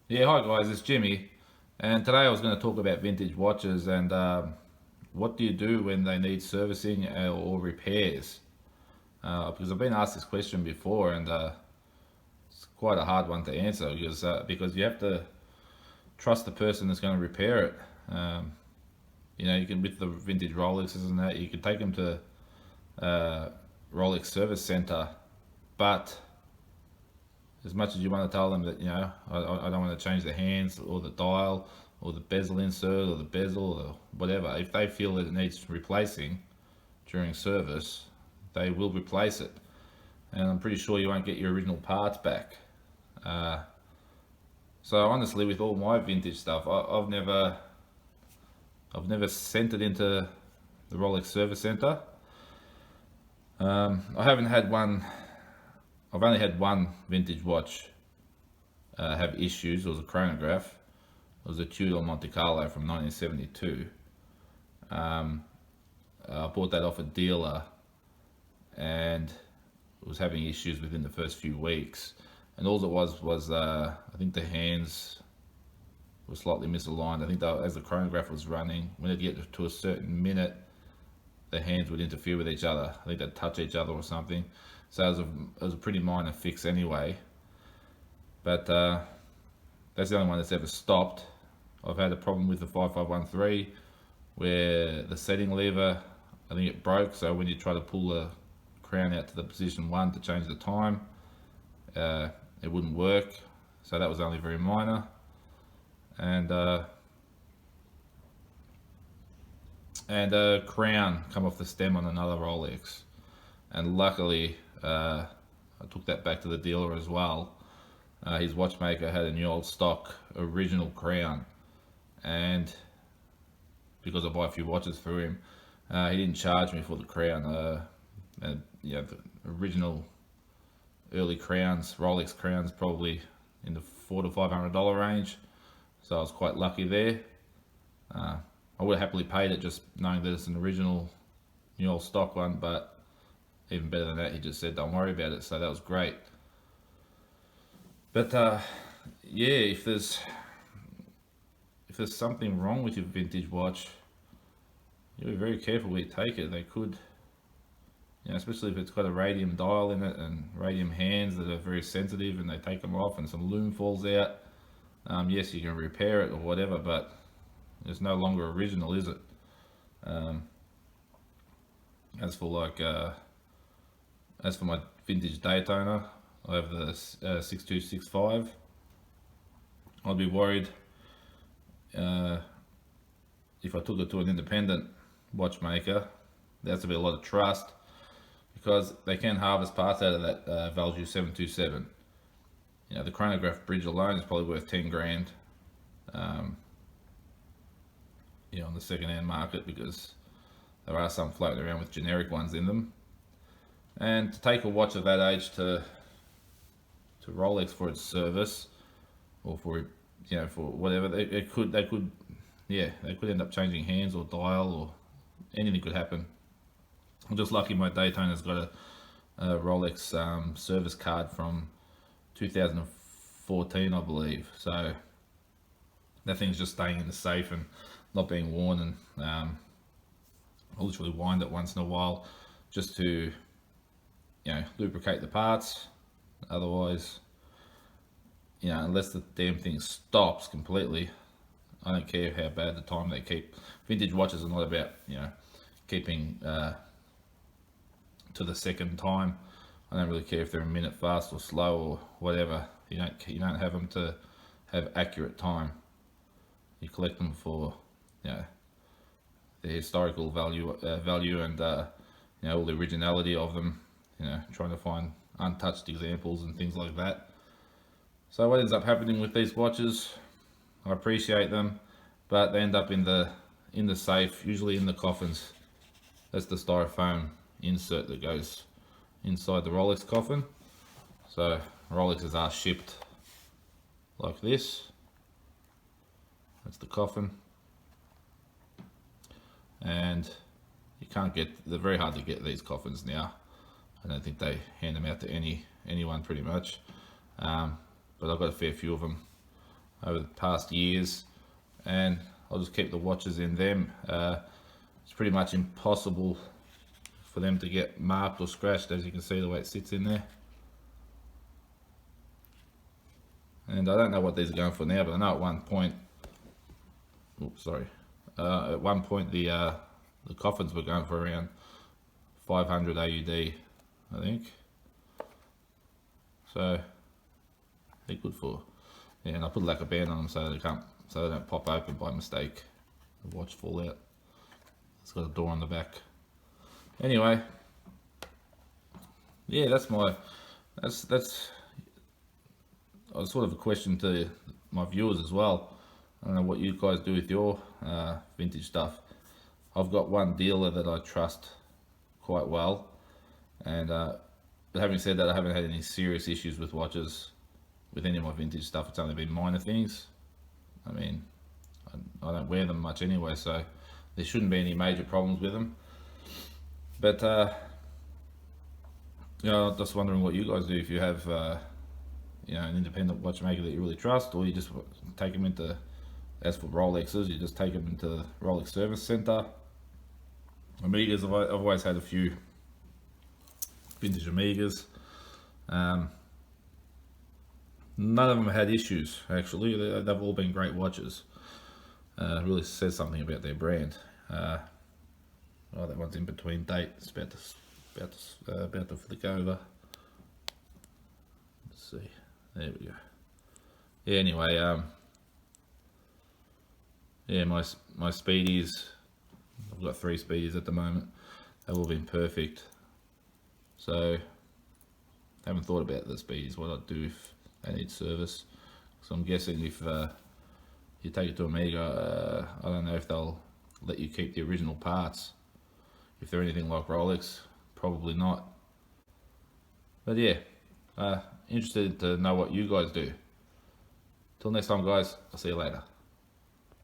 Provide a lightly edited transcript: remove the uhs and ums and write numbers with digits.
Yeah, hi guys, it's Jimmy, and today I was going to talk about vintage watches and what do you do when they need servicing or repairs? Because I've been asked this question before, and it's quite a hard one to answer because you have to trust the person that's going to repair it. Um, you can with the vintage Rolexes and that, you can take them to uh, Rolex service center, but as much as you want to tell them that I don't want to change the hands or the dial or the bezel insert or the bezel or whatever, if they feel that it needs replacing during service, they will replace it, and I'm pretty sure you won't get your original parts back. uh, so honestly, with all my vintage stuff, I've never sent it into the Rolex service center. I haven't had one. I've only had one vintage watch have issues. It was a chronograph. It was a Tudor Monte Carlo from 1972. I bought that off a dealer and was having issues within the first few weeks. And all it was I think the hands were slightly misaligned. I think that as the chronograph was running, when it get to a certain minute, the hands would interfere with each other. I think they'd touch each other or something. So it was a pretty minor fix anyway. But that's the only one that's ever stopped. I've had a problem with the 5513 where the setting lever, I think it broke. So when you try to pull the crown out to the position 1 to change the time, uh, it wouldn't work. So that was only very minor. And a crown come off the stem on another Rolex, and luckily I took that back to the dealer as well. His watchmaker had a new old stock original crown, and because I buy a few watches through him, he didn't charge me for the crown. And the original early crowns, Rolex crowns, probably in the $400 to $500 range. So I was quite lucky there. I would have happily paid it just knowing that it's an original new old stock one, but even better than that, he just said don't worry about it. So that was great. But yeah, if there's something wrong with your vintage watch, you be very careful where you take it. They could, especially if it's got a radium dial in it and radium hands that are very sensitive, and they take them off and some lume falls out. Yes, you can repair it or whatever, but it's no longer original, is it? Um, as for my vintage Daytona, I have the 6265. I'd be worried uh, if I took it to an independent watchmaker. There has to be a lot of trust because they can harvest parts out of that Valjoux 727. The chronograph bridge alone is probably worth 10 grand. Um, on the second-hand market, because there are some floating around with generic ones in them. And to take a watch of that age to Rolex for its service, or for for whatever, they could end up changing hands or dial, or anything could happen. I'm just lucky my Daytona's got a Rolex service card from 2014, I believe. So that thing's just staying in the safe and not being worn, and I'll literally wind it once in a while just to lubricate the parts. Otherwise, unless the damn thing stops completely, I don't care how bad the time they keep. Vintage watches are not about keeping to the second time. I don't really care if they're a minute fast or slow or whatever. You don't have them to have accurate time. You collect them for the historical value and all the originality of them. Trying to find untouched examples and things like that. So what ends up happening with these watches, I appreciate them, but they end up in the safe, usually in the coffins. That's the styrofoam insert that goes inside the Rolex coffin. So Rolexes are shipped like this. That's the coffin, and they're very hard to get, these coffins now. I don't think they hand them out to anyone pretty much, but I've got a fair few of them. over the past years, and I'll just keep the watches in them. It's pretty much impossible for them to get marked or scratched, as you can see the way it sits in there. And I don't know what these are going for now, but I know at one point, at one point the coffins were going for around 500 AUD, I think. So they're good for. Yeah, and I put a lacquer band on them so they don't pop open by mistake. The watch fall out. It's got a door on the back. Anyway, yeah, that's sort of a question to my viewers as well. I don't know what you guys do with your vintage stuff. I've got one dealer that I trust quite well, and but having said that, I haven't had any serious issues with watches with any of my vintage stuff. It's only been minor things. I mean, I don't wear them much anyway, so there shouldn't be any major problems with them. But you know, I'm just wondering what you guys do if you have you know, an independent watchmaker that you really trust, or you just take them into, as for Rolexes, you just take them into the Rolex Service Centre. Omegas, I've always had a few vintage Omegas. None of them had issues, actually. They've all been great watches. Really says something about their brand. Oh, that one's in between date. It's about to flick over. Let's see. There we go. Yeah. Anyway, yeah, my speedies. I've got 3 speedies at the moment. They've all been perfect. So, I haven't thought about the speedies. What I'd do if they need service. So I'm guessing if you take it to Omega, I don't know if they'll let you keep the original parts. If they're anything like Rolex, probably not. But yeah, interested to know what you guys do. Till next time, guys, I'll see you later.